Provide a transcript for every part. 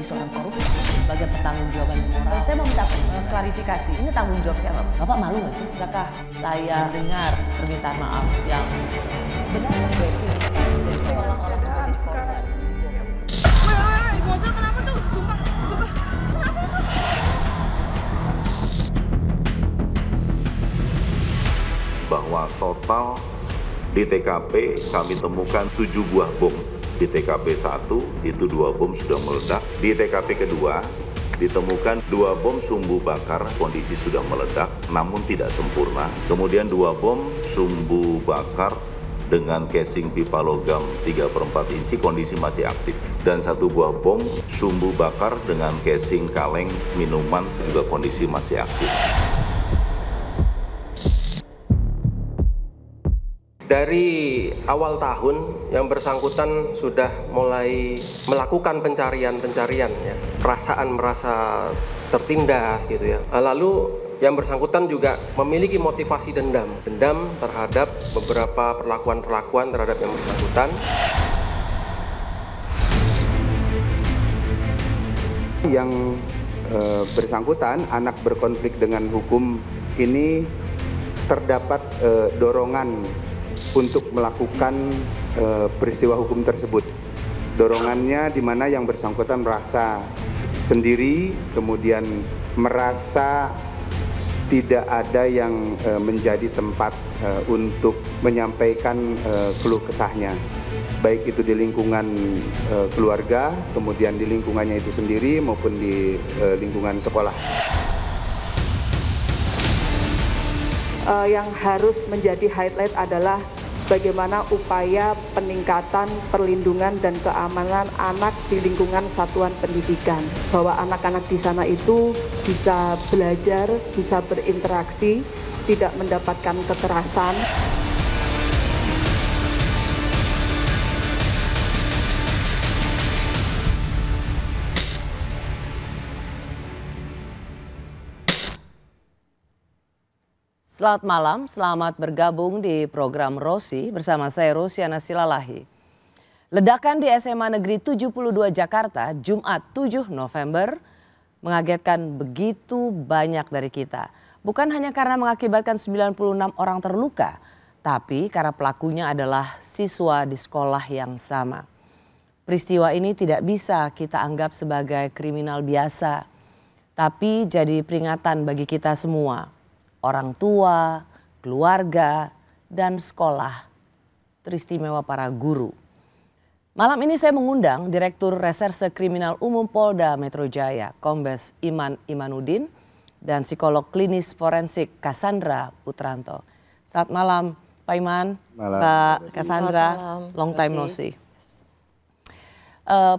menjadi seorang koruptor sebagai pertanggungjawaban moral. Saya mau minta klarifikasi, ini tanggung jawab siapa? Bapak malu nggak sih? Apakah saya dengar permintaan maaf yang benar orang-orang menjadi korban? Bosel kenapa tuh? Sumpah, kenapa itu? Bahwa total di TKP kami temukan 7 buah bom. Di TKP 1 itu 2 bom sudah meledak. Di TKP kedua ditemukan 2 bom sumbu bakar, kondisi sudah meledak namun tidak sempurna. Kemudian 2 bom sumbu bakar dengan casing pipa logam 3/4 inci, kondisi masih aktif. Dan 1 buah bom sumbu bakar dengan casing kaleng minuman juga kondisi masih aktif. Dari awal tahun yang bersangkutan sudah mulai melakukan pencarian ya. Perasaan merasa tertindas gitu ya. Lalu yang bersangkutan juga memiliki motivasi dendam terhadap beberapa perlakuan terhadap yang bersangkutan. Yang bersangkutan, anak berkonflik dengan hukum ini terdapat dorongan untuk melakukan peristiwa hukum tersebut. Dorongannya di mana yang bersangkutan merasa sendiri, kemudian merasa tidak ada yang menjadi tempat untuk menyampaikan keluh kesahnya. Baik itu di lingkungan keluarga, kemudian di lingkungannya itu sendiri maupun di lingkungan sekolah. Yang harus menjadi highlight adalah bagaimana upaya peningkatan perlindungan dan keamanan anak di lingkungan satuan pendidikan. Bahwa anak-anak di sana itu bisa belajar, bisa berinteraksi, tidak mendapatkan kekerasan. Selamat malam, selamat bergabung di program Rosi bersama saya Rosiana Silalahi. Ledakan di SMA Negeri 72 Jakarta Jumat 7 November mengagetkan begitu banyak dari kita. Bukan hanya karena mengakibatkan 96 orang terluka, tapi karena pelakunya adalah siswa di sekolah yang sama. Peristiwa ini tidak bisa kita anggap sebagai kriminal biasa, tapi jadi peringatan bagi kita semua. Orang tua, keluarga, dan sekolah, teristimewa para guru. Malam ini saya mengundang Direktur Reserse Kriminal Umum Polda Metro Jaya, Kombes Iman Imanuddin, dan psikolog klinis forensik Cassandra Putranto. Selamat malam Pak Iman, Malam. Pak Cassandra, long time no see.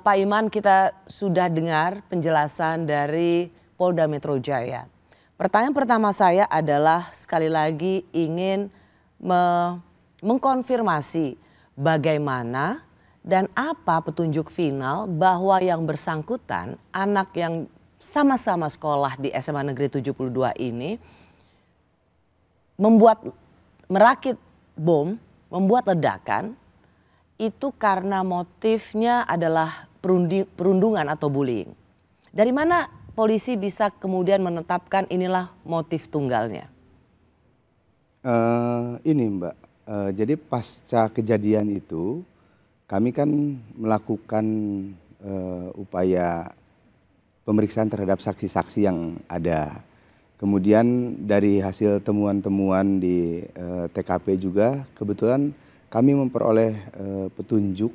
Pak Iman, kita sudah dengar penjelasan dari Polda Metro Jaya. Pertanyaan pertama saya adalah sekali lagi ingin mengkonfirmasi bagaimana dan apa petunjuk final bahwa yang bersangkutan anak yang sama-sama sekolah di SMA Negeri 72 ini merakit bom, membuat ledakan itu karena motifnya adalah perundungan atau bullying. Dari mana polisi bisa kemudian menetapkan inilah motif tunggalnya? Ini Mbak, jadi pasca kejadian itu kami kan melakukan upaya pemeriksaan terhadap saksi-saksi yang ada. Kemudian dari hasil temuan-temuan di TKP juga kebetulan kami memperoleh petunjuk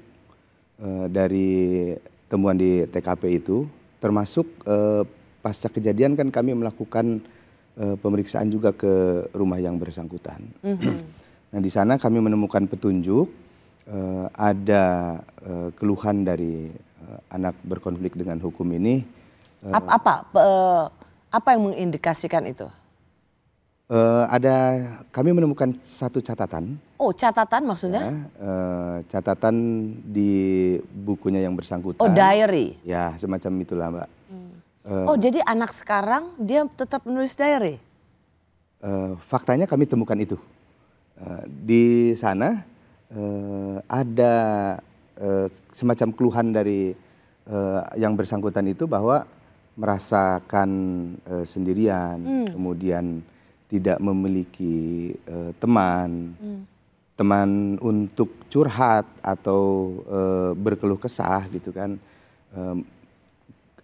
dari temuan di TKP itu. Termasuk pasca kejadian kan kami melakukan pemeriksaan juga ke rumah yang bersangkutan. Nah di sana kami menemukan petunjuk ada keluhan dari anak berkonflik dengan hukum ini. Apa yang mengindikasikan itu? Kami menemukan satu catatan. Oh catatan maksudnya? Ya, catatan di bukunya yang bersangkutan. Oh diary? Ya semacam itulah Mbak. Oh jadi anak sekarang dia tetap menulis diary? Faktanya kami temukan itu. Di sana ada semacam keluhan dari yang bersangkutan itu bahwa merasakan sendirian, kemudian tidak memiliki teman, teman untuk curhat atau berkeluh kesah gitu kan.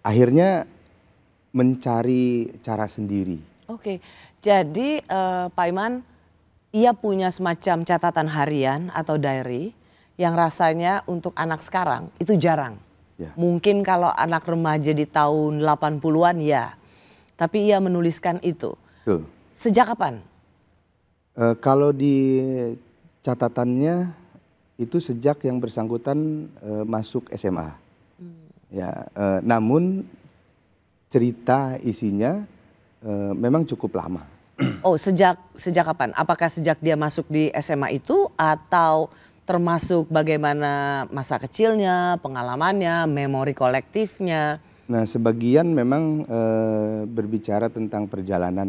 Akhirnya mencari cara sendiri. Oke, jadi Pak Iman, ia punya semacam catatan harian atau diary yang rasanya untuk anak sekarang itu jarang. Ya. Mungkin kalau anak remaja di tahun 80-an ya, tapi ia menuliskan itu. Betul. Sejak kapan? Kalau di catatannya itu sejak yang bersangkutan masuk SMA. Ya, namun cerita isinya memang cukup lama. Oh, sejak kapan? Apakah sejak dia masuk di SMA itu atau termasuk bagaimana masa kecilnya, pengalamannya, memori kolektifnya? Nah, sebagian memang berbicara tentang perjalanan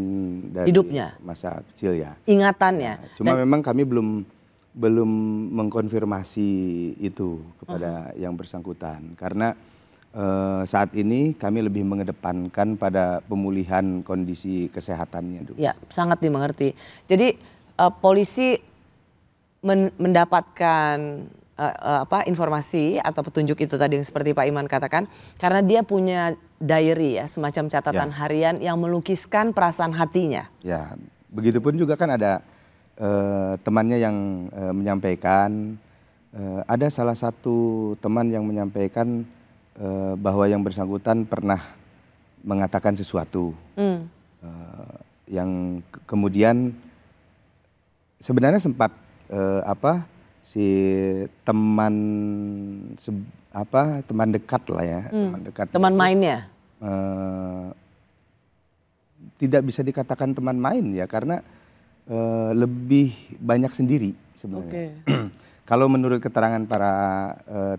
dari Hidupnya. masa kecil ya. Ingatannya. Cuma memang kami belum mengkonfirmasi itu kepada yang bersangkutan karena saat ini kami lebih mengedepankan pada pemulihan kondisi kesehatannya dulu. Ya, sangat dimengerti. Jadi polisi mendapatkan informasi atau petunjuk itu tadi yang seperti Pak Iman katakan karena dia punya diary ya, semacam catatan harian yang melukiskan perasaan hatinya. Ya, begitupun juga kan ada temannya yang menyampaikan, ada salah satu teman yang menyampaikan bahwa yang bersangkutan pernah mengatakan sesuatu yang kemudian sebenarnya sempat si teman teman dekat lah ya, Teman mainnya. Tidak bisa dikatakan teman main ya karena lebih banyak sendiri sebenarnya. Kalau menurut keterangan para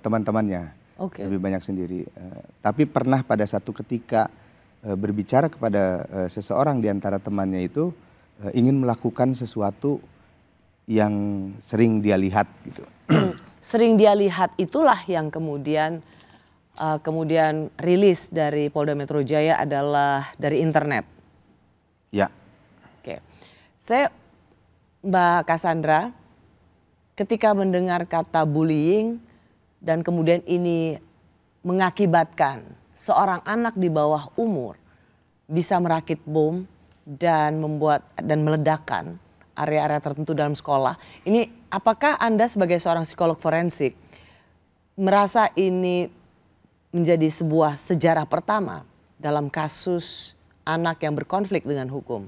teman-temannya. Lebih banyak sendiri. Tapi pernah pada satu ketika berbicara kepada seseorang di antara temannya itu ingin melakukan sesuatu yang sering dia lihat gitu. Sering dia lihat itulah yang kemudian rilis dari Polda Metro Jaya adalah dari internet. Ya. Oke. Mbak Cassandra, ketika mendengar kata bullying dan kemudian ini mengakibatkan seorang anak di bawah umur bisa merakit bom dan meledakkan area-area tertentu dalam sekolah. Ini apakah Anda sebagai seorang psikolog forensik merasa ini menjadi sebuah sejarah pertama dalam kasus anak yang berkonflik dengan hukum?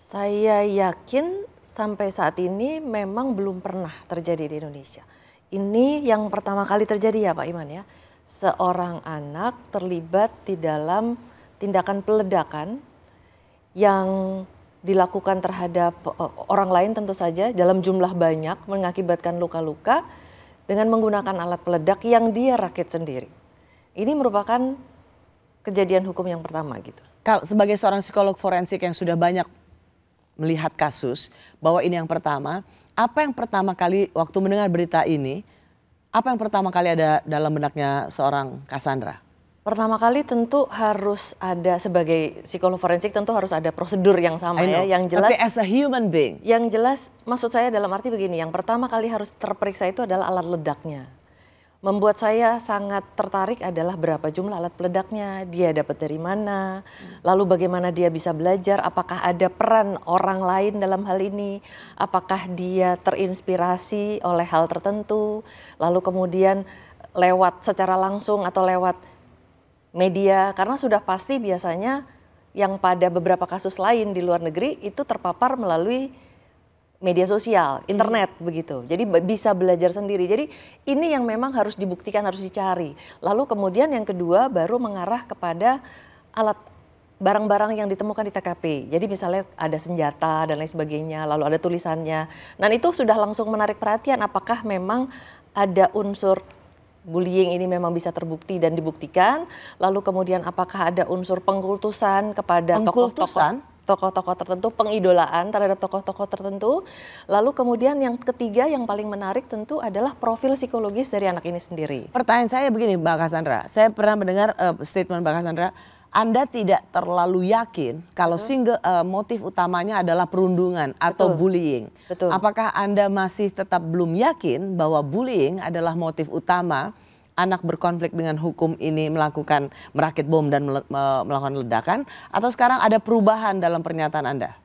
Saya yakin sampai saat ini memang belum pernah terjadi di Indonesia. Ini yang pertama kali terjadi ya Pak Iman ya. Seorang anak terlibat di dalam tindakan peledakan yang dilakukan terhadap orang lain tentu saja dalam jumlah banyak mengakibatkan luka-luka dengan menggunakan alat peledak yang dia rakit sendiri. Ini merupakan kejadian hukum yang pertama gitu. Kalau sebagai seorang psikolog forensik yang sudah banyak melihat kasus bahwa ini yang pertama, apa yang pertama kali waktu mendengar berita ini, apa yang pertama kali ada dalam benaknya seorang Cassandra? Pertama kali tentu harus ada, sebagai psikolog forensik tentu harus ada prosedur yang sama ya. Yang jelas, tapi as a human being. Yang jelas maksud saya dalam arti begini, yang pertama kali harus terperiksa itu adalah alat ledaknya. Membuat saya sangat tertarik adalah berapa jumlah alat peledaknya, dia dapat dari mana, lalu bagaimana dia bisa belajar, apakah ada peran orang lain dalam hal ini, apakah dia terinspirasi oleh hal tertentu, lalu kemudian lewat secara langsung atau lewat media, karena sudah pasti biasanya yang pada beberapa kasus lain di luar negeri itu terpapar melalui media sosial, internet begitu. Jadi bisa belajar sendiri. Jadi ini yang memang harus dibuktikan, harus dicari. Lalu kemudian yang kedua baru mengarah kepada alat barang-barang yang ditemukan di TKP. Jadi misalnya ada senjata dan lain sebagainya, lalu ada tulisannya. Dan itu sudah langsung menarik perhatian apakah memang ada unsur bullying ini memang bisa terbukti dan dibuktikan. Lalu kemudian apakah ada unsur pengkultusan kepada tokoh-tokoh. tokoh-tokoh tertentu, pengidolaan terhadap tokoh-tokoh tertentu. Lalu kemudian yang ketiga yang paling menarik tentu adalah profil psikologis dari anak ini sendiri. Pertanyaan saya begini Mbak Cassandra, saya pernah mendengar statement Mbak Cassandra, Anda tidak terlalu yakin kalau motif utamanya adalah perundungan atau bullying. Betul. Apakah Anda masih tetap belum yakin bahwa bullying adalah motif utama anak berkonflik dengan hukum ini merakit bom dan melakukan ledakan, atau sekarang ada perubahan dalam pernyataan Anda?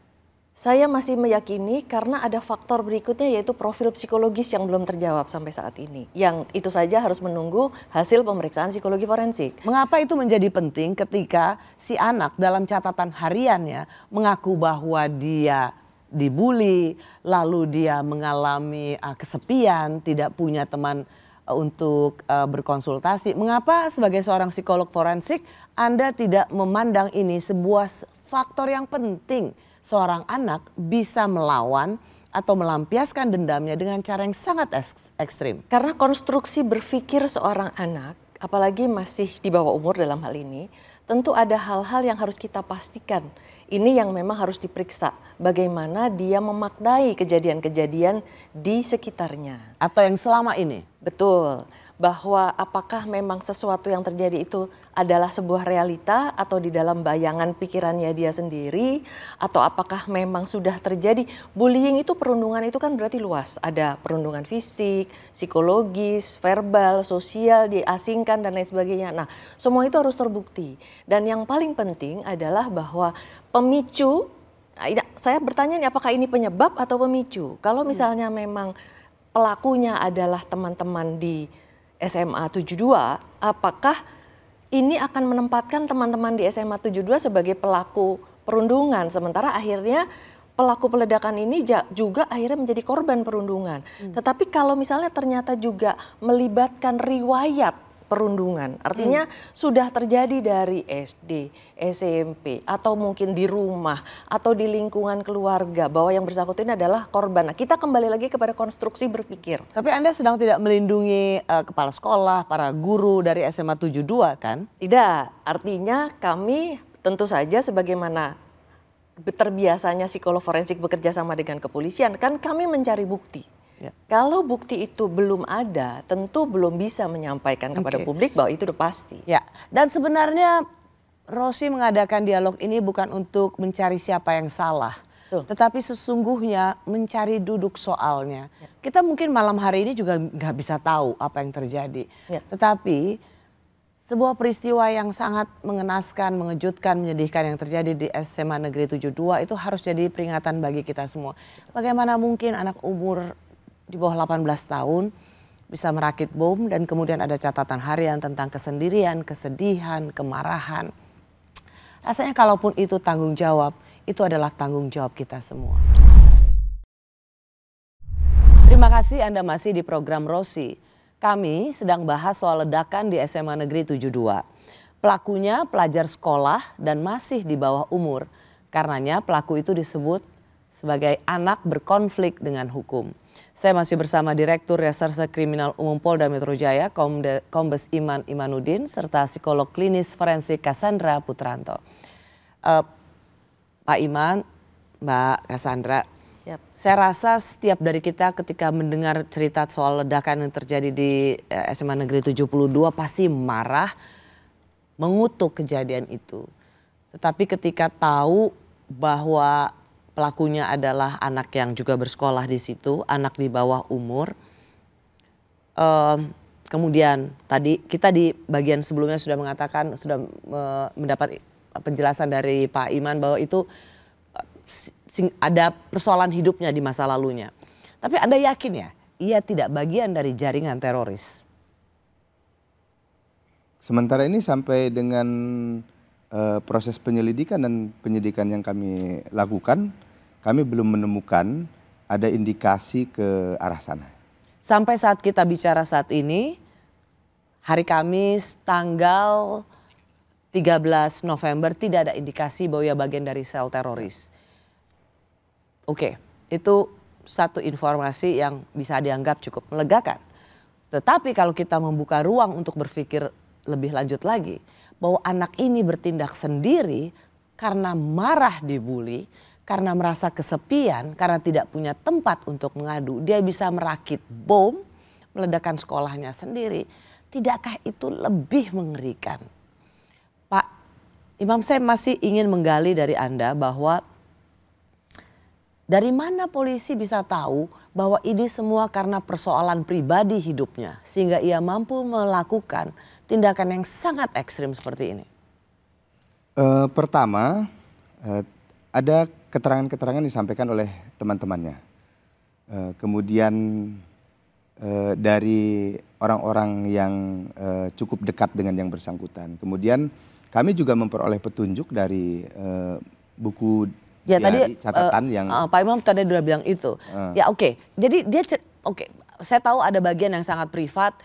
Saya masih meyakini karena ada faktor berikutnya yaitu profil psikologis yang belum terjawab sampai saat ini. Yang itu saja harus menunggu hasil pemeriksaan psikologi forensik. Mengapa itu menjadi penting ketika si anak dalam catatan hariannya mengaku bahwa dia dibully, lalu dia mengalami kesepian, tidak punya teman untuk berkonsultasi. Mengapa sebagai seorang psikolog forensik Anda tidak memandang ini sebuah faktor yang penting? Seorang anak bisa melawan atau melampiaskan dendamnya dengan cara yang sangat ekstrim. Karena konstruksi berpikir seorang anak, apalagi masih di bawah umur dalam hal ini, tentu ada hal-hal yang harus kita pastikan. Ini yang memang harus diperiksa, bagaimana dia memaknai kejadian-kejadian di sekitarnya. Atau yang selama ini. Betul, bahwa apakah memang sesuatu yang terjadi itu adalah sebuah realita atau di dalam bayangan pikirannya dia sendiri, atau apakah memang sudah terjadi. Bullying itu, perundungan itu kan berarti luas, ada perundungan fisik, psikologis, verbal, sosial, diasingkan dan lain sebagainya. Nah, semua itu harus terbukti. Dan yang paling penting adalah bahwa pemicu, saya bertanya nih, apakah ini penyebab atau pemicu? Kalau misalnya memang pelakunya adalah teman-teman di SMA 72, apakah ini akan menempatkan teman-teman di SMA 72 sebagai pelaku perundungan, sementara akhirnya pelaku peledakan ini juga akhirnya menjadi korban perundungan. Tetapi kalau misalnya ternyata juga melibatkan riwayat perundungan, artinya sudah terjadi dari SD, SMP, atau mungkin di rumah, atau di lingkungan keluarga, bahwa yang bersangkutan ini adalah korban. Nah, kita kembali lagi kepada konstruksi berpikir. Tapi Anda sedang tidak melindungi kepala sekolah, para guru dari SMA 72 kan? Tidak, artinya kami tentu saja sebagaimana terbiasanya psikolog forensik bekerja sama dengan kepolisian, kan kami mencari bukti. Ya. Kalau bukti itu belum ada, tentu belum bisa menyampaikan kepada publik bahwa itu udah pasti. Ya, dan sebenarnya Rosi mengadakan dialog ini bukan untuk mencari siapa yang salah, tetapi sesungguhnya mencari duduk soalnya. Ya. Kita mungkin malam hari ini juga nggak bisa tahu apa yang terjadi, tetapi sebuah peristiwa yang sangat mengenaskan, mengejutkan, menyedihkan yang terjadi di SMA Negeri 72 itu harus jadi peringatan bagi kita semua. Bagaimana mungkin anak umur di bawah 18 tahun bisa merakit bom dan kemudian ada catatan harian tentang kesendirian, kesedihan, kemarahan. Rasanya kalaupun itu tanggung jawab, itu adalah tanggung jawab kita semua. Terima kasih Anda masih di program Rosi. Kami sedang bahas soal ledakan di SMA Negeri 72. Pelakunya pelajar sekolah dan masih di bawah umur. Karenanya pelaku itu disebut sebagai anak berkonflik dengan hukum. Saya masih bersama Direktur Reserse Kriminal Umum Polda Metro Jaya, Kombes Iman Imanuddin, serta psikolog klinis forensik Cassandra Putranto. Pak Iman, Mbak Cassandra, saya rasa setiap dari kita ketika mendengar cerita soal ledakan yang terjadi di SMA Negeri 72 pasti marah, mengutuk kejadian itu. Tetapi ketika tahu bahwa pelakunya adalah anak yang juga bersekolah di situ, anak di bawah umur. Kemudian tadi kita di bagian sebelumnya sudah mengatakan, sudah mendapat penjelasan dari Pak Iman bahwa itu ada persoalan hidupnya di masa lalunya. Tapi Anda yakin ya, ia tidak bagian dari jaringan teroris? Sementara ini sampai dengan proses penyelidikan dan penyidikan yang kami lakukan, kami belum menemukan ada indikasi ke arah sana. Sampai saat kita bicara saat ini, hari Kamis tanggal 13 November tidak ada indikasi bahwa ia bagian dari sel teroris. Oke, itu satu informasi yang bisa dianggap cukup melegakan. Tetapi kalau kita membuka ruang untuk berpikir lebih lanjut lagi, bahwa anak ini bertindak sendiri karena marah dibully, karena merasa kesepian, karena tidak punya tempat untuk mengadu, dia bisa merakit bom, meledakkan sekolahnya sendiri. Tidakkah itu lebih mengerikan? Pak Imam, saya masih ingin menggali dari Anda bahwa dari mana polisi bisa tahu bahwa ini semua karena persoalan pribadi hidupnya sehingga ia mampu melakukan tindakan yang sangat ekstrim seperti ini? Pertama, ada keterangan-keterangan disampaikan oleh teman-temannya. Kemudian dari orang-orang yang cukup dekat dengan yang bersangkutan. Kemudian kami juga memperoleh petunjuk dari buku Ya diari, tadi catatan yang Pak Imam tadi sudah bilang itu. Ya oke. Jadi dia oke. Saya tahu ada bagian yang sangat privat,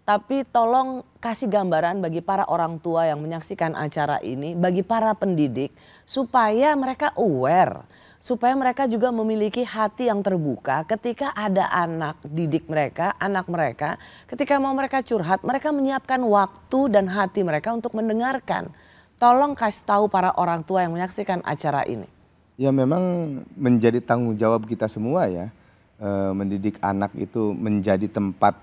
tapi tolong kasih gambaran bagi para orang tua yang menyaksikan acara ini, bagi para pendidik supaya mereka aware, supaya mereka juga memiliki hati yang terbuka ketika ada anak didik mereka, anak mereka, ketika mau mereka curhat, mereka menyiapkan waktu dan hati mereka untuk mendengarkan. Tolong kasih tahu para orang tua yang menyaksikan acara ini. ya memang menjadi tanggung jawab kita semua ya, mendidik anak itu menjadi tempat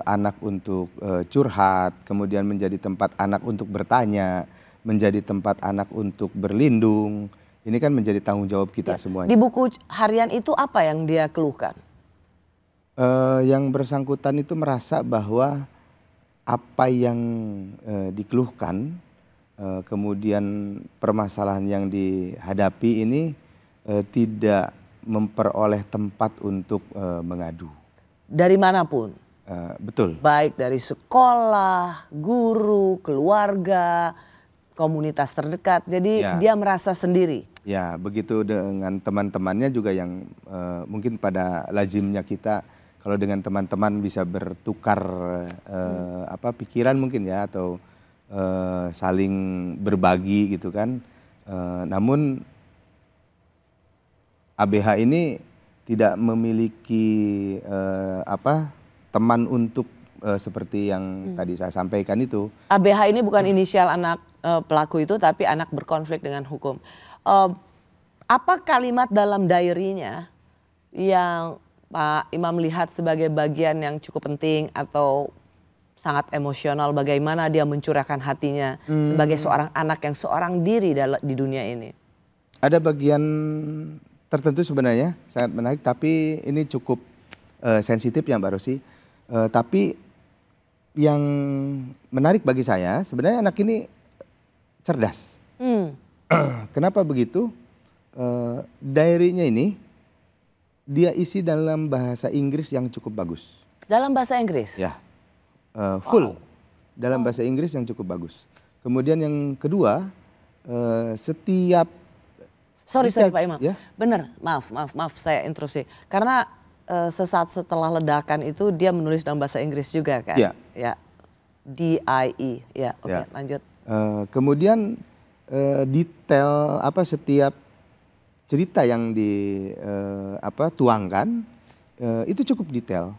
anak untuk curhat, kemudian menjadi tempat anak untuk bertanya, menjadi tempat anak untuk berlindung. Ini kan menjadi tanggung jawab kita semuanya. Di buku harian itu apa yang dia keluhkan? Yang bersangkutan itu merasa bahwa apa yang dikeluhkan, kemudian permasalahan yang dihadapi ini tidak memperoleh tempat untuk mengadu. Dari manapun? Betul. Baik dari sekolah, guru, keluarga, komunitas terdekat. Jadi dia merasa sendiri. Ya, begitu dengan teman-temannya juga yang mungkin pada lazimnya kita kalau dengan teman-teman bisa bertukar pikiran mungkin ya, atau saling berbagi gitu kan. Namun ABH ini tidak memiliki teman untuk seperti yang tadi saya sampaikan itu. ABH ini bukan inisial anak pelaku itu, tapi anak berkonflik dengan hukum. Apa kalimat dalam diary-nya yang Pak Imam lihat sebagai bagian yang cukup penting atau sangat emosional, bagaimana dia mencurahkan hatinya sebagai seorang anak yang seorang diri di dunia ini? Ada bagian tertentu sebenarnya sangat menarik, tapi ini cukup sensitif ya Mbak Rosi. Tapi yang menarik bagi saya sebenarnya anak ini cerdas. Kenapa begitu? Diary-nya ini dia isi dalam bahasa Inggris yang cukup bagus. Dalam bahasa Inggris? Ya, full dalam bahasa Inggris yang cukup bagus. Kemudian yang kedua, setiap Sorry Pak Imam, ya? Benar, maaf saya interupsi. Karena sesaat setelah ledakan itu dia menulis dalam bahasa Inggris juga kan? Ya. DIE, ya oke, lanjut. Kemudian detail setiap cerita yang tuangkan itu cukup detail.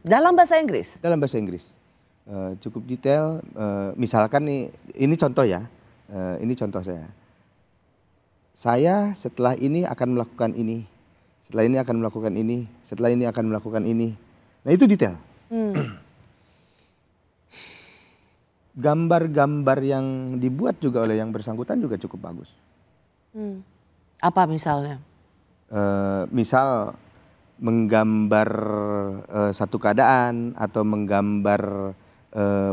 Dalam bahasa Inggris? Dalam bahasa Inggris. Cukup detail, misalkan nih, ini contoh ya, ini contoh saya. Saya setelah ini akan melakukan ini, setelah ini akan melakukan ini, setelah ini akan melakukan ini. Nah itu detail. Gambar-gambar yang dibuat juga oleh yang bersangkutan juga cukup bagus. Apa misalnya? Misal menggambar satu keadaan atau menggambar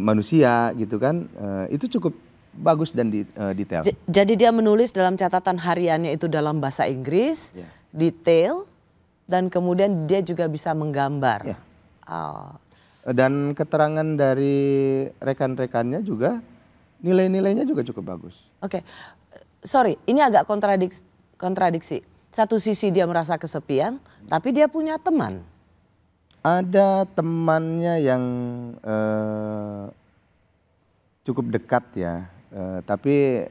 manusia gitu kan, itu cukup bagus dan detail. Jadi dia menulis dalam catatan hariannya itu dalam bahasa Inggris, detail, dan kemudian dia juga bisa menggambar. Dan keterangan dari rekan-rekannya juga, nilai-nilainya juga cukup bagus. Oke, sorry, ini agak kontradiksi. Satu sisi dia merasa kesepian, tapi dia punya teman. Ada temannya yang cukup dekat ya, tapi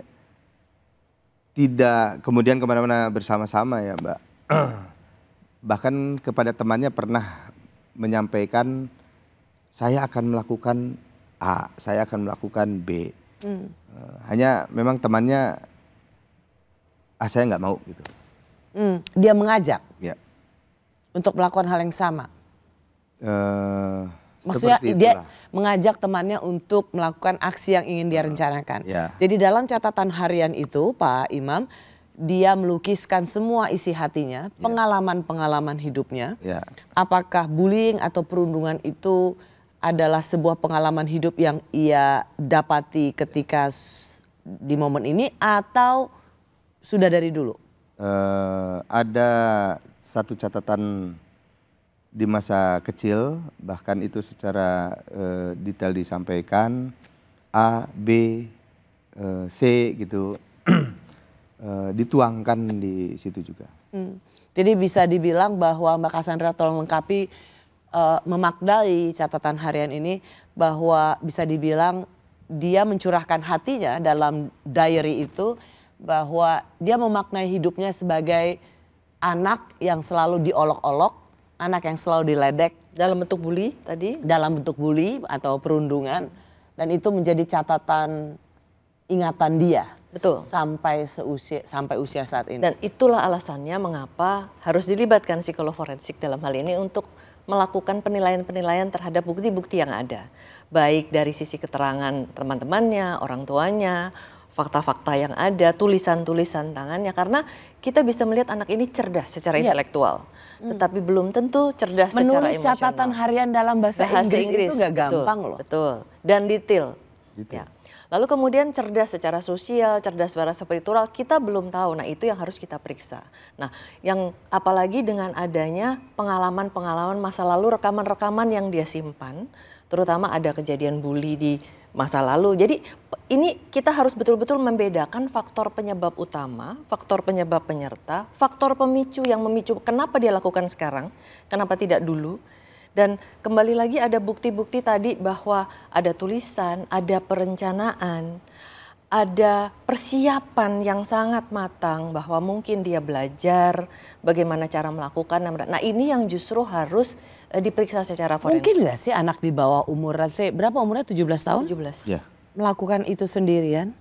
tidak kemudian kemana-mana bersama-sama ya Mbak. Bahkan kepada temannya pernah menyampaikan, saya akan melakukan A, saya akan melakukan B. Hanya memang temannya saya nggak mau gitu. Dia mengajak Ya. untuk melakukan hal yang sama. Maksudnya Seperti dia itulah. mengajak temannya untuk melakukan aksi yang ingin dia rencanakan. Ya. Jadi dalam catatan harian itu Pak Imam, dia melukiskan semua isi hatinya, pengalaman-pengalaman hidupnya. Ya. Apakah bullying atau perundungan itu adalah sebuah pengalaman hidup yang ia dapati ketika di momen ini atau sudah dari dulu? Ada satu catatan di masa kecil, bahkan itu secara detail disampaikan, A, B, C gitu, dituangkan di situ juga. Jadi bisa dibilang bahwa Mbak Cassandra tolong lengkapi memaknai catatan harian ini bahwa bisa dibilang dia mencurahkan hatinya dalam diary itu bahwa dia memaknai hidupnya sebagai anak yang selalu diolok-olok, anak yang selalu diledek Dalam bentuk bully tadi? dalam bentuk bully atau perundungan, dan itu menjadi catatan ingatan dia. Betul. Sampai usia saat ini. Dan itulah alasannya mengapa harus dilibatkan psikolog forensik dalam hal ini untuk melakukan penilaian-penilaian terhadap bukti-bukti yang ada. Baik dari sisi keterangan teman-temannya, orang tuanya, fakta-fakta yang ada, tulisan-tulisan tangannya. Karena kita bisa melihat anak ini cerdas secara intelektual. Tetapi belum tentu cerdas secara Menulis emosional. catatan harian dalam bahasa Inggris itu gak gampang loh. Betul, dan detail. Ya. Lalu kemudian cerdas secara sosial, cerdas secara spiritual, kita belum tahu. Nah itu yang harus kita periksa. Nah yang apalagi dengan adanya pengalaman-pengalaman masa lalu, rekaman-rekaman yang dia simpan, terutama ada kejadian bully di masa lalu. Jadi ini kita harus betul-betul membedakan faktor penyebab utama, faktor penyebab penyerta, faktor pemicu yang memicu kenapa dia lakukan sekarang, kenapa tidak dulu. Dan kembali lagi ada bukti-bukti tadi bahwa ada tulisan, ada perencanaan, ada persiapan yang sangat matang bahwa mungkin dia belajar bagaimana cara melakukan. Nah ini yang justru harus diperiksa secara forensik. Mungkin gak sih anak di bawah umur, berapa umurnya 17 tahun? 17. Ya. Melakukan itu sendirian?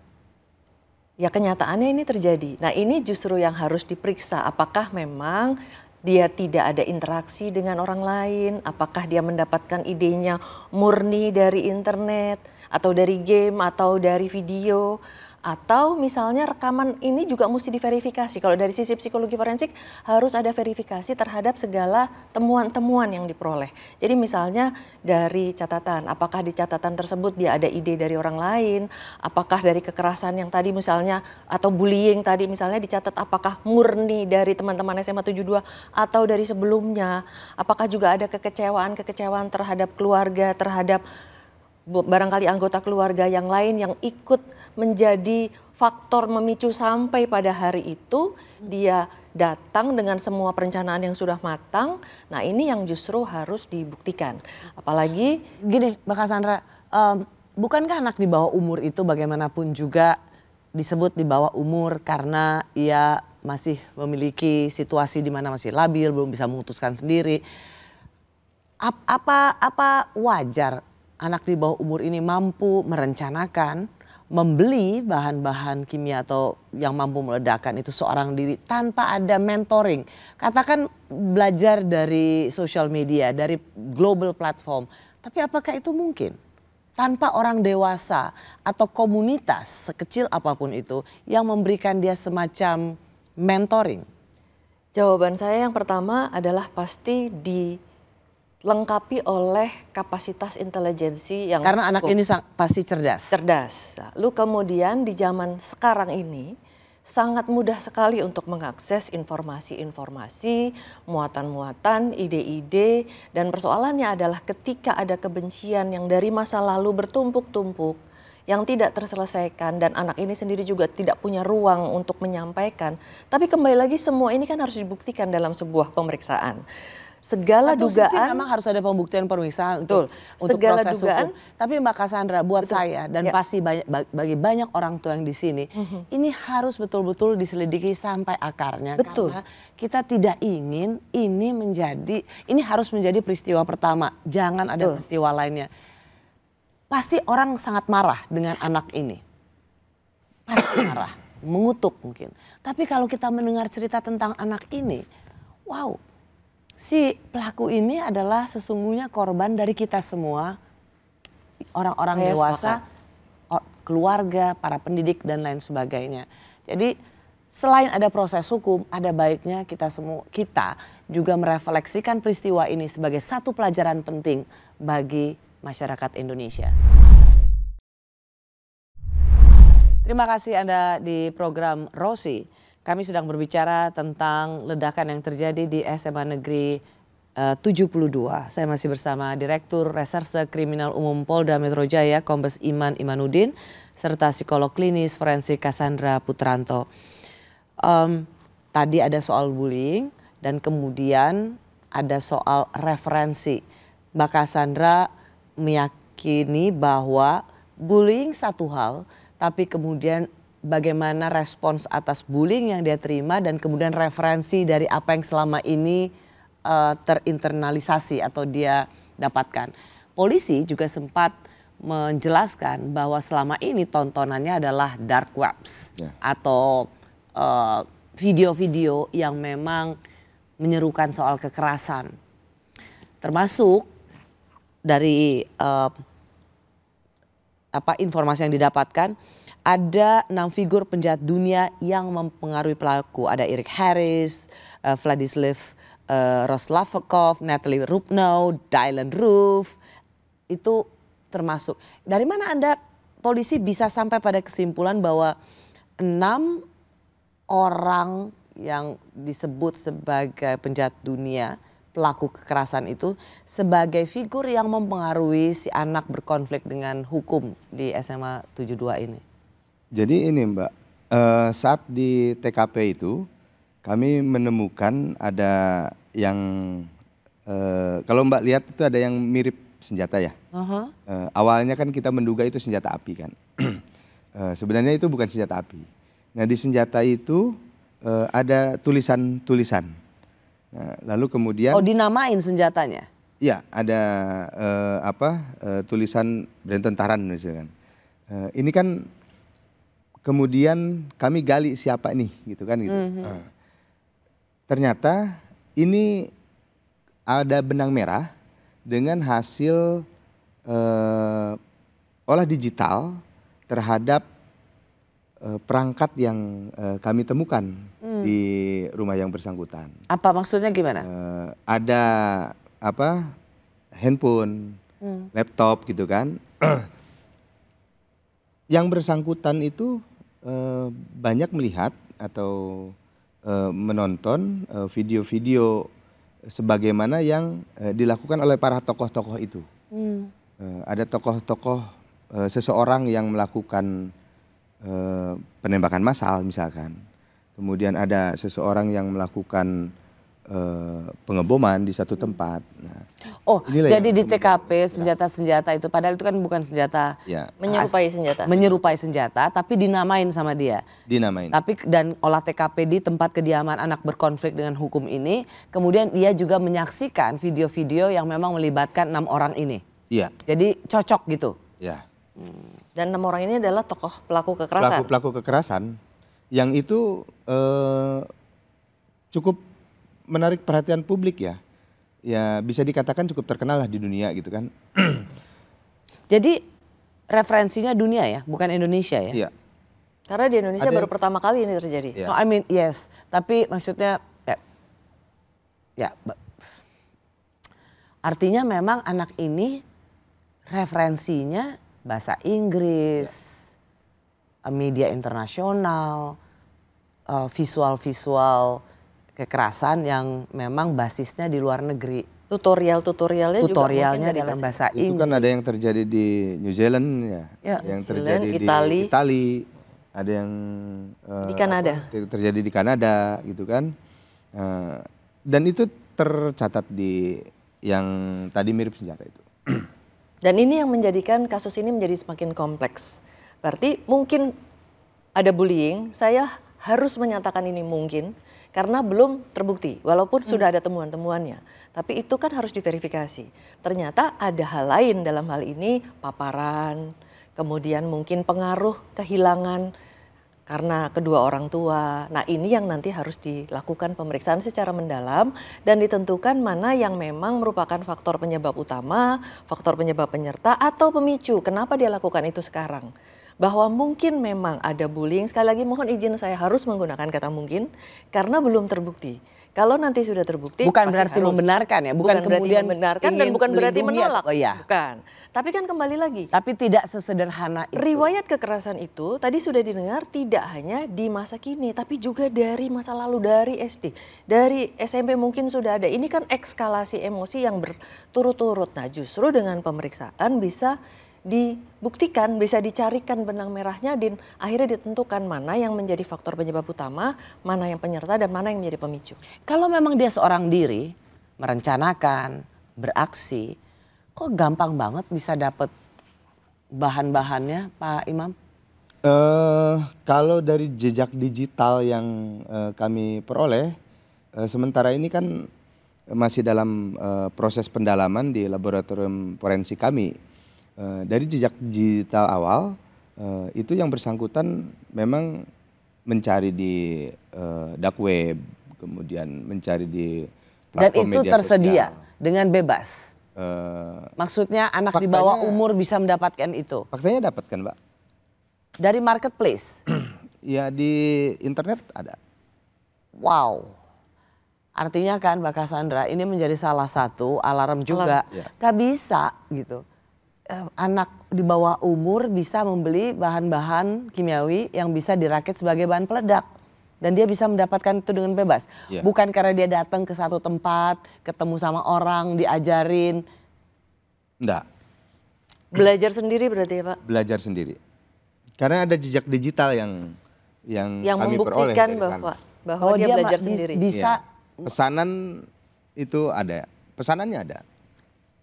Ya kenyataannya ini terjadi. Nah ini justru yang harus diperiksa apakah memang dia tidak ada interaksi dengan orang lain, apakah dia mendapatkan idenya murni dari internet atau dari game atau dari video, atau misalnya rekaman ini juga mesti diverifikasi. Kalau dari sisi psikologi forensik harus ada verifikasi terhadap segala temuan-temuan yang diperoleh. Jadi misalnya dari catatan, apakah di catatan tersebut dia ada ide dari orang lain, apakah dari kekerasan yang tadi misalnya atau bullying tadi misalnya dicatat apakah murni dari teman-teman SMA 72 atau dari sebelumnya, apakah juga ada kekecewaan terhadap keluarga, terhadap barangkali anggota keluarga yang lain yang ikut menjadi faktor memicu sampai pada hari itu dia datang dengan semua perencanaan yang sudah matang. Nah ini yang justru harus dibuktikan. Apalagi gini Mbak Cassandra, bukankah anak di bawah umur itu bagaimanapun juga disebut di bawah umur karena ia masih memiliki situasi di mana masih labil, belum bisa memutuskan sendiri. Apa wajar anak di bawah umur ini mampu merencanakan, membeli bahan-bahan kimia atau yang mampu meledakkan itu seorang diri tanpa ada mentoring? Katakan belajar dari sosial media, dari global platform. Tapi apakah itu mungkin? Tanpa orang dewasa atau komunitas sekecil apapun itu yang memberikan dia semacam mentoring? Jawaban saya yang pertama adalah pasti dilengkapi oleh kapasitas intelijensi yang karena anak cukup. ini pasti cerdas. Cerdas. Lalu kemudian di zaman sekarang ini sangat mudah sekali untuk mengakses informasi-informasi, muatan-muatan, ide-ide, dan persoalannya adalah ketika ada kebencian yang dari masa lalu bertumpuk-tumpuk, yang tidak terselesaikan dan anak ini sendiri juga tidak punya ruang untuk menyampaikan. Tapi kembali lagi semua ini kan harus dibuktikan dalam sebuah pemeriksaan. Segala Satu sisi dugaan memang harus ada pembuktian pemeriksaan betul, untuk segala proses dugaan, hukum. Tapi Mbak Cassandra buat betul, saya dan ya. pasti bagi banyak orang tua yang di sini, ini harus betul-betul diselidiki sampai akarnya. Betul. Karena kita tidak ingin ini harus menjadi peristiwa pertama. Jangan ada Betul. peristiwa lainnya. Pasti orang sangat marah dengan anak ini. Pasti marah. mengutuk mungkin. Tapi kalau kita mendengar cerita tentang anak ini, wow, si pelaku ini adalah sesungguhnya korban dari kita semua, orang-orang Saya dewasa, keluarga, para pendidik dan lain sebagainya. Jadi selain ada proses hukum, ada baiknya kita juga merefleksikan peristiwa ini sebagai satu pelajaran penting bagi masyarakat Indonesia. Terima kasih Anda di program Rosi. Kami sedang berbicara tentang ledakan yang terjadi di SMA Negeri 72. Saya masih bersama Direktur Reserse Kriminal Umum Polda Metro Jaya, Kombes Iman Imanudin, serta psikolog klinis forensik Cassandra Putranto. Tadi ada soal bullying dan kemudian ada soal referensi. Mbak Cassandra meyakini bahwa bullying satu hal, tapi kemudian bagaimana respons atas bullying yang dia terima dan kemudian referensi dari apa yang selama ini terinternalisasi atau dia dapatkan. Polisi juga sempat menjelaskan bahwa selama ini tontonannya adalah dark webs atau video-video yang memang menyerukan soal kekerasan. Termasuk dari informasi yang didapatkan, ada 6 figur penjahat dunia yang mempengaruhi pelaku. Ada Eric Harris, Vladislav Roslavkov, Natalie Rupno, Dylan Roof, itu termasuk. Dari mana Anda polisi bisa sampai pada kesimpulan bahwa 6 orang yang disebut sebagai penjahat dunia, pelaku kekerasan itu sebagai figur yang mempengaruhi si anak berkonflik dengan hukum di SMA 72 ini? Jadi ini Mbak, saat di TKP itu kami menemukan ada yang, kalau Mbak lihat itu ada yang mirip senjata ya. Awalnya kan kita menduga itu senjata api kan. Sebenarnya itu bukan senjata api. Nah di senjata itu ada tulisan-tulisan. Nah, lalu kemudian. Oh dinamain senjatanya? Iya ada tulisan brand tentaran misalkan. Ini kan kemudian kami gali siapa nih gitu kan gitu. Ternyata ini ada benang merah dengan hasil olah digital terhadap perangkat yang kami temukan di rumah yang bersangkutan. Apa maksudnya gimana? Ada handphone, laptop gitu kan. Yang bersangkutan itu banyak melihat atau menonton video-video sebagaimana yang dilakukan oleh para tokoh-tokoh itu. Ada tokoh-tokoh seseorang yang melakukan penembakan massal misalkan. Kemudian ada seseorang yang melakukan pengeboman di satu tempat. Nah, jadi di TKP senjata-senjata itu padahal itu kan bukan senjata menyerupai senjata tapi dinamain sama dia. Dinamain. Tapi dan olah TKP di tempat kediaman anak berkonflik dengan hukum ini, kemudian ia juga menyaksikan video-video yang memang melibatkan 6 orang ini. Iya. Jadi cocok gitu. Iya. Dan 6 orang ini adalah tokoh pelaku kekerasan. Pelaku kekerasan yang itu cukup menarik perhatian publik ya. Ya bisa dikatakan cukup terkenal lah di dunia gitu kan. Jadi referensinya dunia ya, bukan Indonesia ya? Iya. Karena di Indonesia baru pertama kali ini terjadi. Yeah. No, I mean yes, tapi maksudnya artinya memang anak ini referensinya bahasa Inggris, media internasional, visual-visual kekerasan yang memang basisnya di luar negeri. Tutorialnya juga dalam bahasa Inggris. Itu kan ada yang terjadi di New Zealand ya, yang terjadi di Italia, ada yang di Kanada. Terjadi di Kanada gitu kan. Dan itu tercatat di yang tadi mirip senjata itu. Dan ini yang menjadikan kasus ini menjadi semakin kompleks. Berarti mungkin ada bullying, saya harus menyatakan ini mungkin karena belum terbukti, walaupun sudah ada temuan-temuannya. Tapi itu kan harus diverifikasi. Ternyata ada hal lain dalam hal ini, paparan, kemudian mungkin pengaruh, kehilangan karena kedua orang tua. Nah, ini yang nanti harus dilakukan pemeriksaan secara mendalam dan ditentukan mana yang memang merupakan faktor penyebab utama, faktor penyebab penyerta atau pemicu. Kenapa dia lakukan itu sekarang? Bahwa mungkin memang ada bullying, sekali lagi mohon izin saya harus menggunakan kata mungkin karena belum terbukti. Kalau nanti sudah terbukti, bukan berarti membenarkan ya, bukan berarti kemudian membenarkan dan bukan berarti menolak, oh iya. bukan. Tapi kan kembali lagi, Tapi tidak sesederhana itu. riwayat kekerasan itu tadi sudah didengar tidak hanya di masa kini, tapi juga dari masa lalu, dari SD, dari SMP mungkin sudah ada. Ini kan ekskalasi emosi yang berturut-turut. Nah, justru dengan pemeriksaan bisa dibuktikan, bisa dicarikan benang merahnya dan akhirnya ditentukan mana yang menjadi faktor penyebab utama, mana yang penyerta dan mana yang menjadi pemicu. Kalau memang dia seorang diri, merencanakan, beraksi, kok gampang banget bisa dapat bahan-bahannya, Pak Imam? Kalau dari jejak digital yang kami peroleh, sementara ini kan masih dalam proses pendalaman di laboratorium forensik kami. Dari jejak digital awal, itu yang bersangkutan memang mencari di dark web, kemudian mencari di platform media sosial. Dan itu tersedia dengan bebas? Maksudnya anak di bawah umur bisa mendapatkan itu? Faktanya dapatkan, Mbak. Dari marketplace? Ya di internet ada. Wow. Artinya kan Mbak Cassandra ini menjadi salah satu alarm juga. Gak bisa gitu. Anak di bawah umur bisa membeli bahan-bahan kimiawi yang bisa dirakit sebagai bahan peledak. Dan dia bisa mendapatkan itu dengan bebas. Bukan karena dia datang ke satu tempat, ketemu sama orang, diajarin. Enggak. Belajar sendiri berarti ya Pak? Belajar sendiri. Karena ada jejak digital yang kami peroleh membuktikan dari bahwa dia belajar sendiri. Bisa. Pesanan itu ada, pesanannya ada.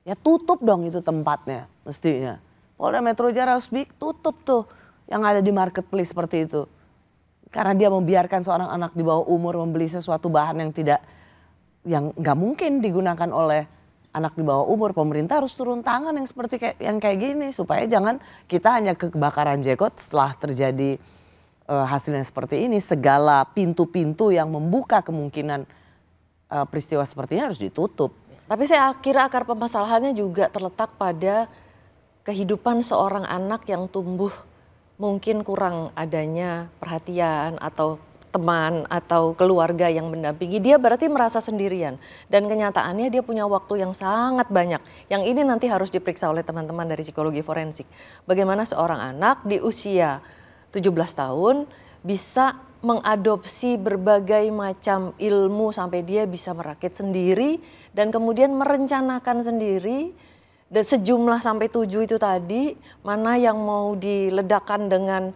Ya tutup dong itu tempatnya mestinya. Polda Metro Jaya harus tutup tuh yang ada di marketplace seperti itu. Karena dia membiarkan seorang anak di bawah umur membeli sesuatu bahan yang nggak mungkin digunakan oleh anak di bawah umur. Pemerintah harus turun tangan yang seperti kayak gini supaya jangan kita hanya kebakaran jenggot setelah terjadi hasilnya seperti ini. Segala pintu-pintu yang membuka kemungkinan peristiwa seperti ini harus ditutup. Tapi saya kira akar permasalahannya juga terletak pada kehidupan seorang anak yang tumbuh mungkin kurang adanya perhatian atau teman atau keluarga yang mendampingi. Dia berarti merasa sendirian dan kenyataannya dia punya waktu yang sangat banyak. Yang ini nanti harus diperiksa oleh teman-teman dari psikologi forensik. Bagaimana seorang anak di usia 17 tahun bisa mengadopsi berbagai macam ilmu sampai dia bisa merakit sendiri dan kemudian merencanakan sendiri dan sejumlah sampai 7 itu tadi mana yang mau diledakkan dengan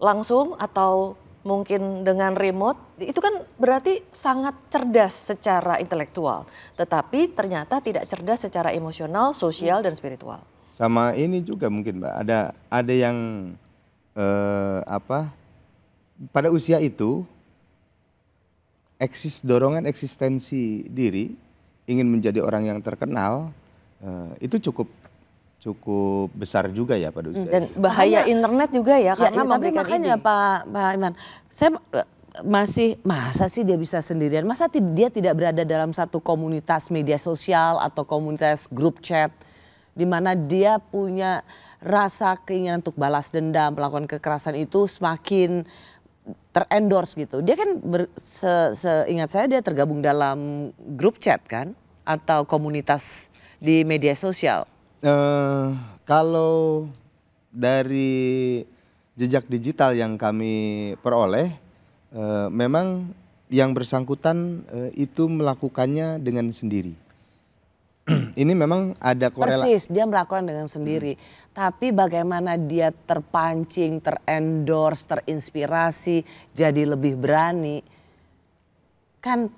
langsung atau mungkin dengan remote itu kan berarti sangat cerdas secara intelektual tetapi ternyata tidak cerdas secara emosional, sosial dan spiritual. Sama ini juga mungkin Mbak ada yang pada usia itu dorongan eksistensi diri ingin menjadi orang yang terkenal itu cukup besar juga ya pada usia dan itu. Bahaya internet juga ya karena tapi makanya Pak Iman saya masa sih dia bisa sendirian, masa dia tidak berada dalam satu komunitas media sosial atau komunitas grup chat di mana dia punya rasa keinginan untuk balas dendam, melakukan kekerasan itu semakin terendorse gitu. Dia kan seingat saya dia tergabung dalam grup chat kan atau komunitas di media sosial. Kalau dari jejak digital yang kami peroleh, memang yang bersangkutan itu melakukannya dengan sendiri. Ini memang ada korelasi. Persis, dia melakukan dengan sendiri. Tapi bagaimana dia terpancing, terendorse, terinspirasi, jadi lebih berani. Kan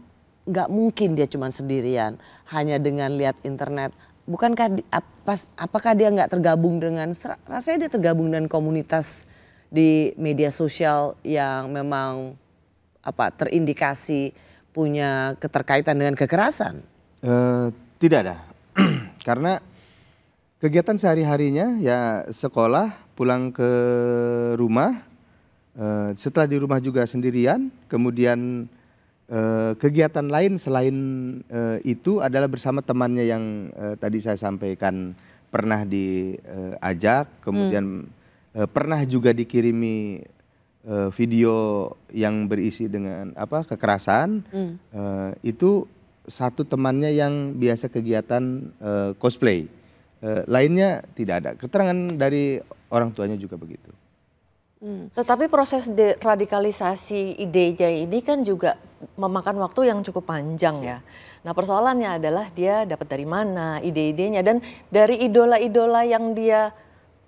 nggak mungkin dia cuma sendirian, hanya dengan lihat internet. Bukankah, apakah dia nggak tergabung dengan, rasanya dia tergabung dengan komunitas di media sosial yang memang terindikasi punya keterkaitan dengan kekerasan? Tidak ada, karena kegiatan sehari-harinya ya sekolah, pulang ke rumah, setelah di rumah juga sendirian, kemudian kegiatan lain selain itu adalah bersama temannya yang tadi saya sampaikan pernah diajak, kemudian pernah juga dikirimi video yang berisi dengan kekerasan. Itu satu temannya yang biasa kegiatan cosplay, lainnya tidak ada. Keterangan dari orang tuanya juga begitu. Tetapi proses deradikalisasi idenya ini kan juga memakan waktu yang cukup panjang ya. Nah persoalannya adalah dia dapat dari mana ide-idenya, dan dari idola-idola yang dia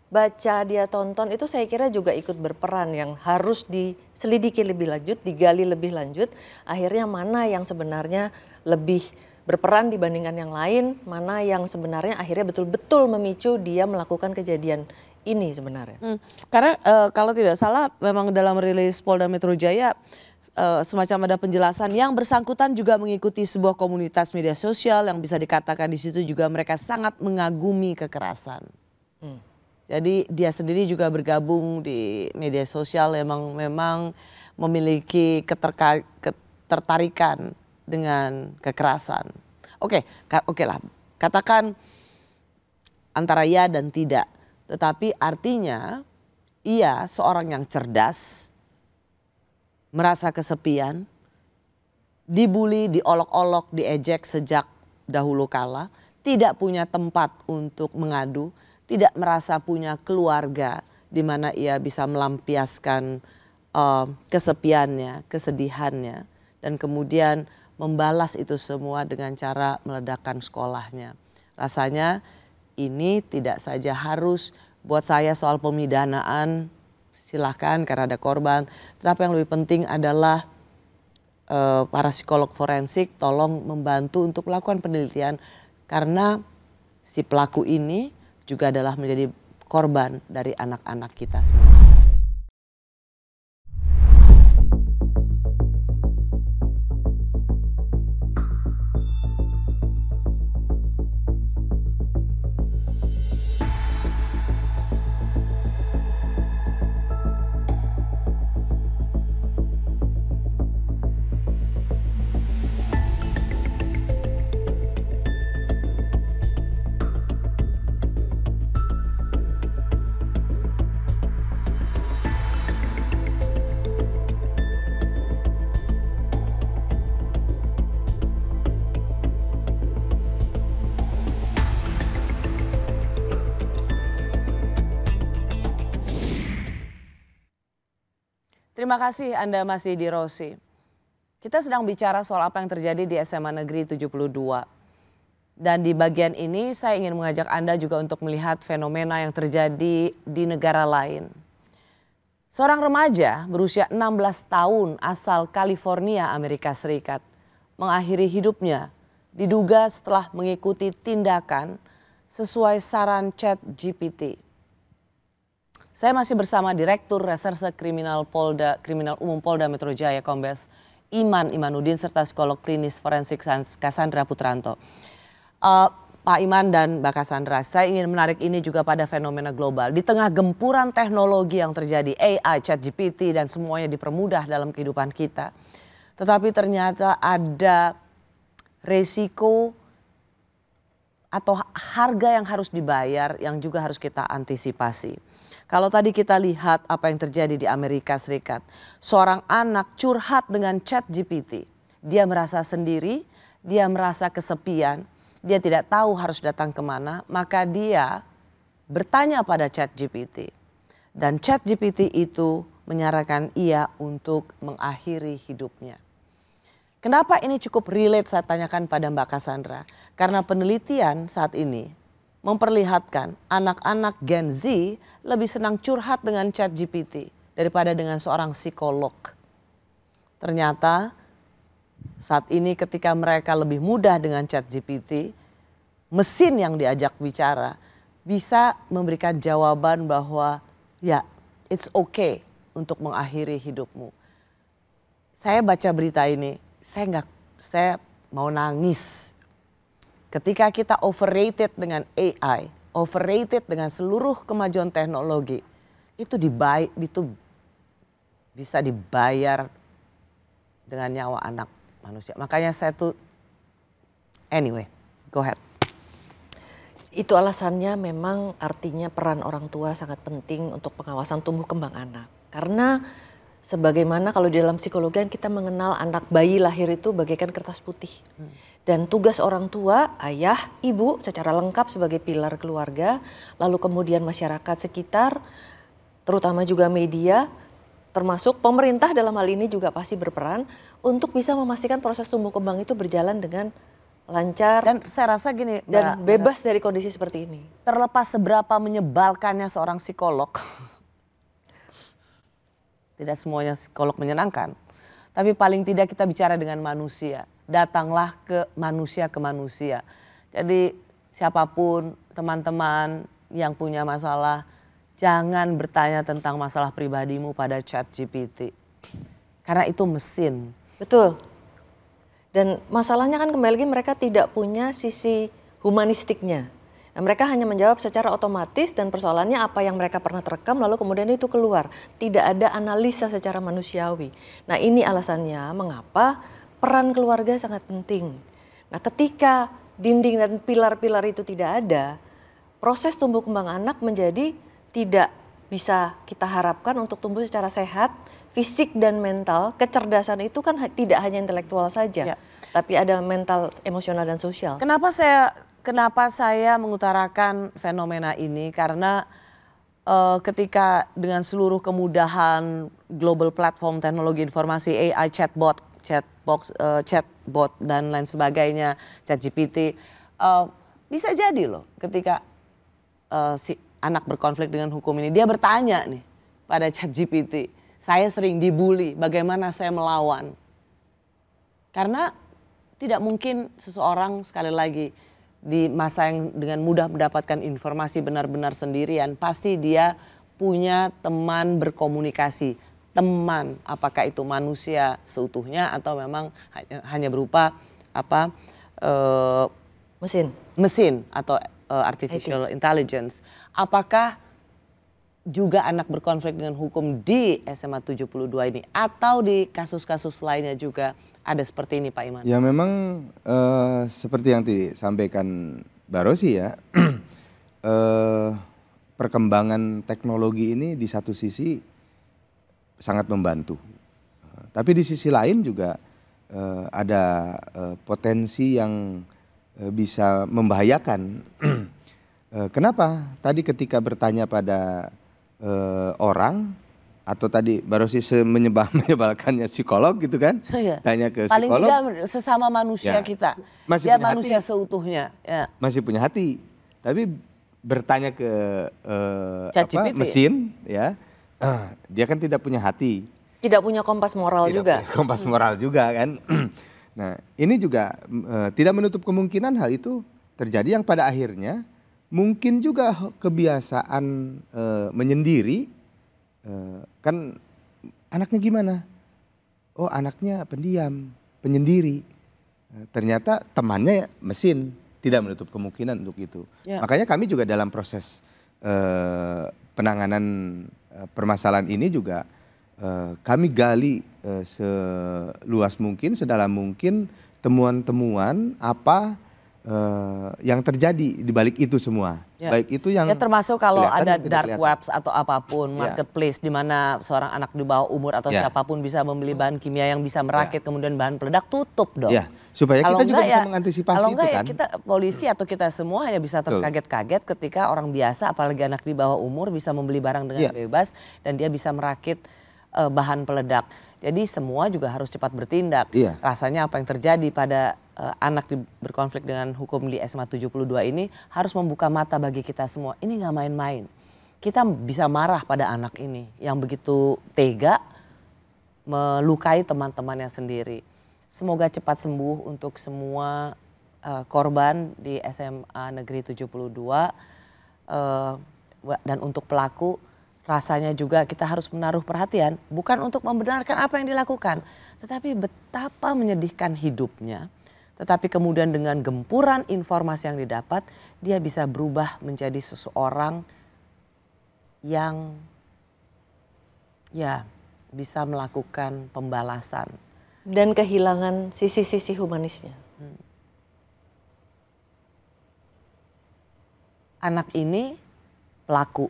baca, dia tonton, itu saya kira juga ikut berperan, yang harus diselidiki lebih lanjut, digali lebih lanjut. Akhirnya mana yang sebenarnya lebih berperan dibandingkan yang lain, mana yang sebenarnya akhirnya betul-betul memicu dia melakukan kejadian ini sebenarnya. Karena kalau tidak salah memang dalam rilis Polda Metro Jaya semacam ada penjelasan yang bersangkutan juga mengikuti sebuah komunitas media sosial yang bisa dikatakan di situ juga mereka sangat mengagumi kekerasan. Jadi dia sendiri juga bergabung di media sosial yang memang memiliki ketertarikan dengan kekerasan. Oke lah, katakan antara ya dan tidak. Tetapi artinya ia seorang yang cerdas, merasa kesepian, dibully, diolok-olok, diejek sejak dahulu kala, tidak punya tempat untuk mengadu, tidak merasa punya keluarga di mana ia bisa melampiaskan kesepiannya, kesedihannya, dan kemudian membalas itu semua dengan cara meledakkan sekolahnya. Rasanya ini tidak saja harus buat saya soal pemidanaan, silahkan karena ada korban. Tetapi yang lebih penting adalah para psikolog forensik tolong membantu untuk melakukan penelitian. Karena si pelaku ini juga adalah menjadi korban dari anak-anak kita semua. Terima kasih Anda masih di Rosi. Kita sedang bicara soal apa yang terjadi di SMA Negeri 72. Dan di bagian ini saya ingin mengajak Anda juga untuk melihat fenomena yang terjadi di negara lain. Seorang remaja berusia 16 tahun asal California, Amerika Serikat, mengakhiri hidupnya diduga setelah mengikuti tindakan sesuai saran ChatGPT. Saya masih bersama Direktur Reserse Kriminal Umum Polda Metro Jaya, Kombes Iman Imanuddin, serta psikolog klinis forensik Cassandra Putranto. Pak Iman dan Mbak Cassandra, saya ingin menarik ini juga pada fenomena global. Di tengah gempuran teknologi yang terjadi, AI, ChatGPT dan semuanya dipermudah dalam kehidupan kita. Tetapi ternyata ada resiko atau harga yang harus dibayar yang juga harus kita antisipasi. Kalau tadi kita lihat apa yang terjadi di Amerika Serikat, seorang anak curhat dengan ChatGPT. Dia merasa sendiri, dia merasa kesepian, dia tidak tahu harus datang kemana, maka dia bertanya pada ChatGPT. Dan ChatGPT itu menyarankan ia untuk mengakhiri hidupnya. Kenapa ini cukup relate saya tanyakan pada Mbak Cassandra? Karena penelitian saat ini memperlihatkan anak-anak Gen Z lebih senang curhat dengan ChatGPT daripada dengan seorang psikolog. Ternyata saat ini ketika mereka lebih mudah dengan ChatGPT, mesin yang diajak bicara bisa memberikan jawaban bahwa ya, it's okay untuk mengakhiri hidupmu. Saya baca berita ini, saya mau nangis. Ketika kita overrated dengan AI, overrated dengan seluruh kemajuan teknologi, itu bisa dibayar dengan nyawa anak manusia. Makanya saya tuh, anyway, go ahead. Itu alasannya memang artinya peran orang tua sangat penting untuk pengawasan tumbuh kembang anak. Karena sebagaimana kalau di dalam psikologi kita mengenal anak bayi lahir itu bagaikan kertas putih. Dan tugas orang tua, ayah, ibu secara lengkap sebagai pilar keluarga, lalu kemudian masyarakat sekitar, terutama juga media, termasuk pemerintah dalam hal ini juga pasti berperan untuk bisa memastikan proses tumbuh kembang itu berjalan dengan lancar Dan saya rasa gini, dan Mbak, bebas dari kondisi seperti ini. terlepas seberapa menyebalkannya seorang psikolog, tidak semuanya psikolog menyenangkan, tapi paling tidak kita bicara dengan manusia. Datanglah ke manusia. Jadi siapapun teman-teman yang punya masalah, jangan bertanya tentang masalah pribadimu pada ChatGPT. Karena itu mesin. Betul. Dan masalahnya kan kembali lagi mereka tidak punya sisi humanistiknya. Nah, mereka hanya menjawab secara otomatis dan persoalannya apa yang mereka pernah terekam lalu kemudian itu keluar. Tidak ada analisa secara manusiawi. Nah, ini alasannya mengapa peran keluarga sangat penting. Nah, ketika dinding dan pilar-pilar itu tidak ada, proses tumbuh kembang anak menjadi tidak bisa kita harapkan untuk tumbuh secara sehat, fisik dan mental. Kecerdasan itu kan tidak hanya intelektual saja, tapi ada mental, emosional dan sosial. Kenapa saya mengutarakan fenomena ini? Karena ketika dengan seluruh kemudahan global platform teknologi informasi, AI, chatbot dan lain sebagainya, ChatGPT, bisa jadi loh ketika si anak berkonflik dengan hukum ini, dia bertanya nih pada ChatGPT, saya sering dibully, bagaimana saya melawan? Karena tidak mungkin seseorang sekali lagi di masa yang dengan mudah mendapatkan informasi benar-benar sendirian, pasti dia punya teman berkomunikasi. Teman, apakah itu manusia seutuhnya atau memang hanya berupa mesin atau artificial intelligence. Apakah juga anak berkonflik dengan hukum di SMA 72 ini atau di kasus-kasus lainnya juga ada seperti ini, Pak Iman? Ya memang seperti yang disampaikan Mbak Rosi ya, perkembangan teknologi ini di satu sisi sangat membantu. Tapi di sisi lain juga ada potensi yang bisa membahayakan. Kenapa? Tadi ketika bertanya pada orang, atau tadi baru sih menyebalkannya psikolog gitu kan, tanya ke paling psikolog. Paling tidak sesama manusia kita, dia manusia hati, seutuhnya. Ya. Masih punya hati, tapi bertanya ke mesin, ya, dia kan tidak punya hati. Tidak punya kompas moral juga. Kompas moral juga kan. Nah ini juga tidak menutup kemungkinan hal itu terjadi yang pada akhirnya mungkin juga kebiasaan menyendiri. Kan anaknya gimana? Oh anaknya pendiam, penyendiri. Ternyata temannya mesin, tidak menutup kemungkinan untuk itu. Ya. Makanya kami juga dalam proses penanganan permasalahan ini juga kami gali seluas mungkin, sedalam mungkin temuan-temuan apa yang terjadi di balik itu semua. Ya. Baik itu yang termasuk kalau ada dark webs atau apapun, marketplace di mana seorang anak di bawah umur atau siapapun bisa membeli bahan kimia yang bisa merakit kemudian bahan peledak, tutup dong. Ya. Supaya kalau kita juga bisa mengantisipasi kalau itu kan. Kita polisi atau kita semua hanya bisa terkaget-kaget ketika orang biasa apalagi anak di bawah umur bisa membeli barang dengan bebas dan dia bisa merakit bahan peledak. Jadi semua juga harus cepat bertindak. Rasanya apa yang terjadi pada anak berkonflik dengan hukum di SMA 72 ini harus membuka mata bagi kita semua. Ini nggak main-main. Kita bisa marah pada anak ini yang begitu tega melukai teman-temannya sendiri. Semoga cepat sembuh untuk semua korban di SMA Negeri 72 dan untuk pelaku. Rasanya juga kita harus menaruh perhatian bukan untuk membenarkan apa yang dilakukan, tetapi betapa menyedihkan hidupnya. Tetapi kemudian dengan gempuran informasi yang didapat, dia bisa berubah menjadi seseorang yang bisa melakukan pembalasan. Dan kehilangan sisi-sisi humanisnya. Anak ini pelaku,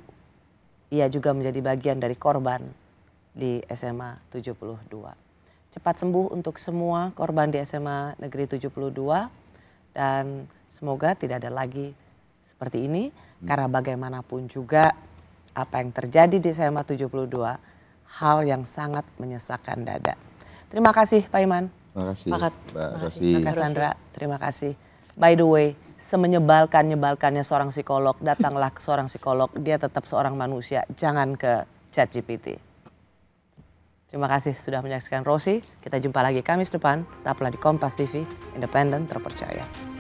ia juga menjadi bagian dari korban di SMA 72. Cepat sembuh untuk semua korban di SMA Negeri 72 dan semoga tidak ada lagi seperti ini karena bagaimanapun juga apa yang terjadi di SMA 72 hal yang sangat menyesakan dada. Terima kasih Pak Iman. Terima kasih Pakat. Mbak Rosi. Kak Sandra, terima kasih. By the way, semenyebalkan-nyebalkannya seorang psikolog, datanglah ke seorang psikolog, dia tetap seorang manusia, jangan ke ChatGPT. Terima kasih sudah menyaksikan Rosi, kita jumpa lagi Kamis depan, tetaplah di Kompas TV, independen terpercaya.